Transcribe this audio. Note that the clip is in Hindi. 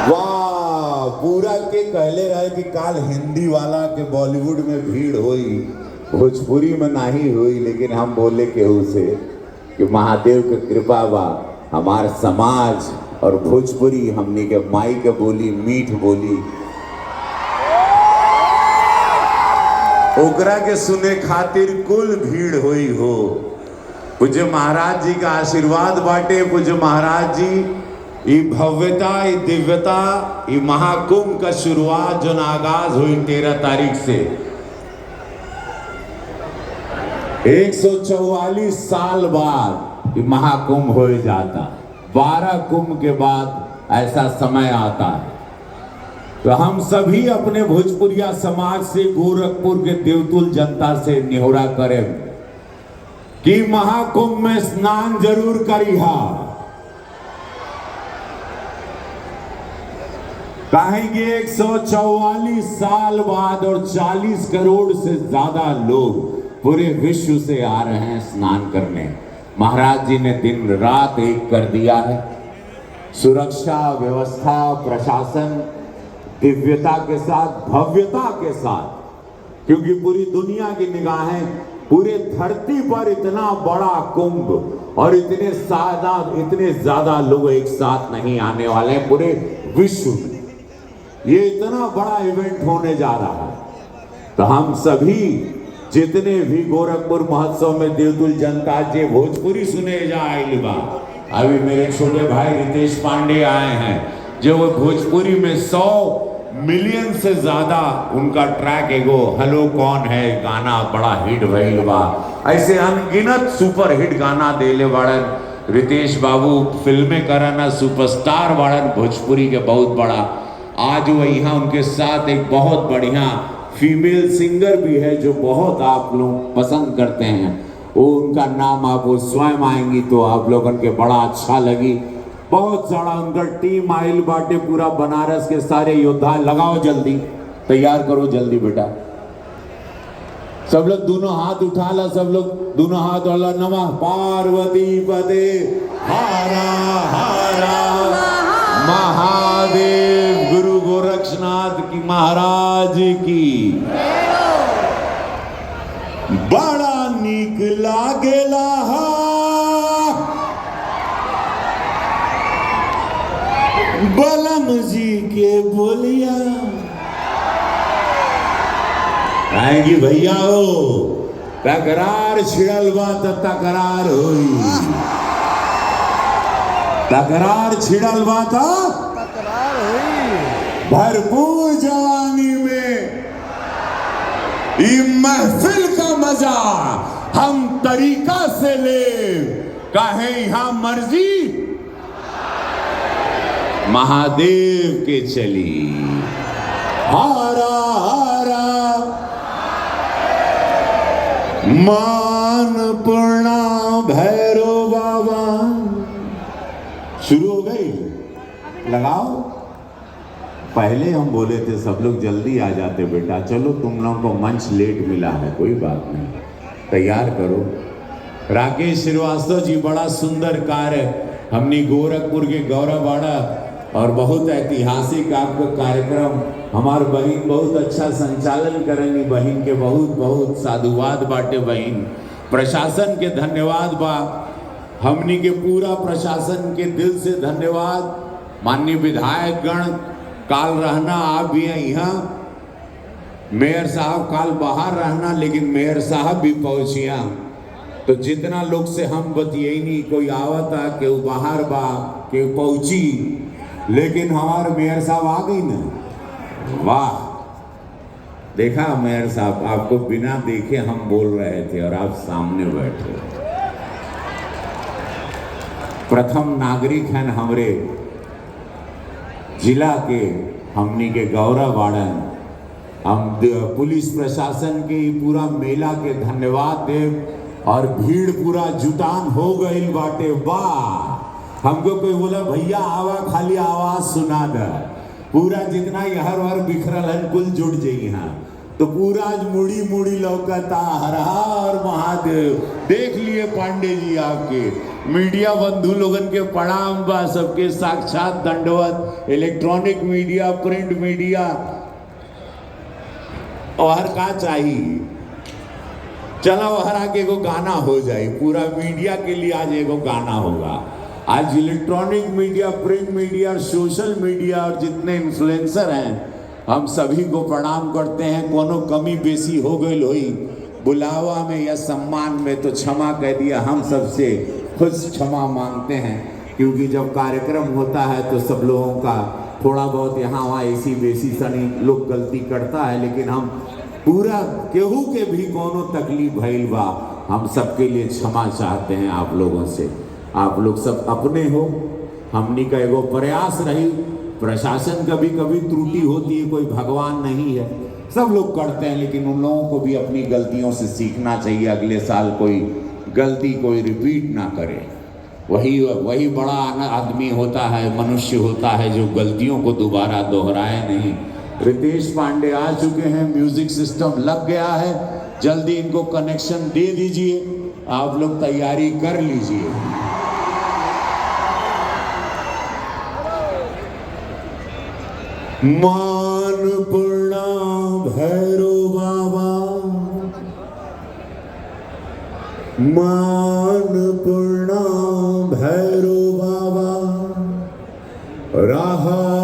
वाह, पूरा के कहले रहे कि काल हिंदी वाला के बॉलीवुड में भीड़ हुई, भोजपुरी में नहीं हुई, लेकिन हम बोले केहू से कि महादेव के कृपा बा, हमार समाज और भोजपुरी हमनी के माई के बोली, मीठ बोली, ओकरा के सुने खातिर कुल भीड़ हुई हो। पूज्य महाराज जी का आशीर्वाद बाटे। पूज्य महाराज जी ये भव्यता, ये दिव्यता, ये महाकुंभ का शुरुआत जो आगाज हुई 13 तारीख से 144 साल बाद ये महाकुंभ हो जाता। 12 कुंभ के बाद ऐसा समय आता है। तो हम सभी अपने भोजपुरिया समाज से, गोरखपुर के देवतुल जनता से निहोरा करें कि महाकुंभ में स्नान जरूर करिहा। कहेंगे 144 साल बाद और 40 करोड़ से ज्यादा लोग पूरे विश्व से आ रहे हैं स्नान करने। महाराज जी ने दिन रात एक कर दिया है। सुरक्षा व्यवस्था, प्रशासन दिव्यता के साथ, भव्यता के साथ, क्योंकि पूरी दुनिया की निगाहें पूरे धरती पर इतना बड़ा कुंभ और इतने ज्यादा लोग एक साथ नहीं आने वाले हैं पूरे विश्व में। ये इतना बड़ा इवेंट होने जा रहा है। तो हम सभी जितने भी गोरखपुर महोत्सव में देवतुल जनता जे भोजपुरी सुने जाए बा, अभी मेरे छोटे भाई रितेश पांडे आए हैं जो वो भोजपुरी में 100 मिलियन से ज्यादा उनका ट्रैक एगो हेलो कौन है गाना बड़ा हिट भइल बा। ऐसे अनगिनत सुपर हिट गाना देले वाड़न रितेश बाबू, फिल्में करना सुपरस्टार वाड़न भोजपुरी के बहुत बड़ा। आज वो यहाँ उनके साथ एक बहुत बढ़िया फीमेल सिंगर भी है जो बहुत आप लोग पसंद करते हैं। वो उनका नाम आप वो स्वयं आएंगी तो आप लोगों के बड़ा अच्छा लगी। बहुत सारा उनका टीम आइल बाटे, पूरा बनारस के सारे योद्धा। लगाओ जल्दी, तैयार करो जल्दी बेटा। सब लोग दोनों हाथ उठा ला, सब लोग दोनों हाथ वाला। नमः पार्वती पते हारा हारा महादेव, गुरु गोरक्षनाथ की महाराज की। बड़ा नीक लागेला बलम जी के बोलिया। आएगी भैया हो, तकरार छिड़ल बा त तकरार होई, तकरार छिड़ल बा त तकरार होई। भरपूर जवानी में ये महफिल का मजा हम तरीका से ले, कहे यहां मर्जी महादेव के चली। हारा हारा मान पूर्णा भैरो बाबा। शुरू हो गई, लगाओ। पहले हम बोले थे सब लोग जल्दी आ जाते बेटा, चलो तुम लोगों को मंच लेट मिला है, कोई बात नहीं, तैयार करो। राकेश श्रीवास्तव जी, बड़ा सुंदर कार्य हमने गोरखपुर के गौरववाड़ा और बहुत ऐतिहासिक आपका कार्यक्रम हमार बहन बहुत अच्छा संचालन करेंगी। बहन के बहुत बहुत साधुवाद बाटे। बहन प्रशासन के धन्यवाद बा, हमनी के पूरा प्रशासन के दिल से धन्यवाद। माननीय विधायक गण काल रहना, आप भी हैं यहाँ। मेयर साहब काल बाहर रहना, लेकिन मेयर साहब भी पहुँचिया। तो जितना लोग से हम बतियनी, कोई आवता, केहू बाहर बा, केहू पहुँची, लेकिन हमारे मेयर साहब आ गई ना। वाह, देखा मेयर साहब, आपको बिना देखे हम बोल रहे थे और आप सामने बैठे। प्रथम नागरिक हैं हमरे जिला के, हमनी के गौरववाड़न। हम पुलिस प्रशासन के पूरा मेला के धन्यवाद देव। और भीड़ पूरा जुटान हो गई बाटे। वाह, हमको कोई बोला भैया आवा, खाली आवाज सुना दे, पूरा जितना यहर वर बिखरल है कुल जुट जाइए। यहाँ तो पूरा आज मुड़ी मुड़ी लौकता। हर हर महादेव। देख लिए पांडे जी आपके मीडिया बंधु लोगन के प्रणाम बा, सबके साक्षात दंडवत। इलेक्ट्रॉनिक मीडिया, प्रिंट मीडिया और का चाहिए। चलो हर आगे को गाना हो जाए, पूरा मीडिया के लिए आज एगो गाना होगा। आज इलेक्ट्रॉनिक मीडिया, प्रिंट मीडिया और सोशल मीडिया और जितने इन्फ्लुएंसर हैं, हम सभी को प्रणाम करते हैं। कोनो कमी बेसी हो गई हुई बुलावा में या सम्मान में तो क्षमा कह दिया। हम सबसे खुद क्षमा मांगते हैं, क्योंकि जब कार्यक्रम होता है तो सब लोगों का थोड़ा बहुत यहाँ वहाँ ऐसी बेसी सनी लोग गलती करता है, लेकिन हम पूरा केहू के भी कोनो तकलीफ भइल बा, हम सबके लिए क्षमा चाहते हैं आप लोगों से। आप लोग सब अपने हो, हमनी का एगो प्रयास रही। प्रशासन कभी कभी त्रुटि होती है, कोई भगवान नहीं है, सब लोग करते हैं, लेकिन उन लोगों को भी अपनी गलतियों से सीखना चाहिए। अगले साल कोई गलती कोई रिपीट ना करे। वही बड़ा आदमी होता है, मनुष्य होता है, जो गलतियों को दोबारा दोहराए नहीं। रितेश पांडे आ चुके हैं, म्यूजिक सिस्टम लग गया है, जल्दी इनको कनेक्शन दे दीजिए। आप लोग तैयारी कर लीजिए। मान प्रणाम भैरो बाबा, मान प्रणाम भैरो बाबा, रहा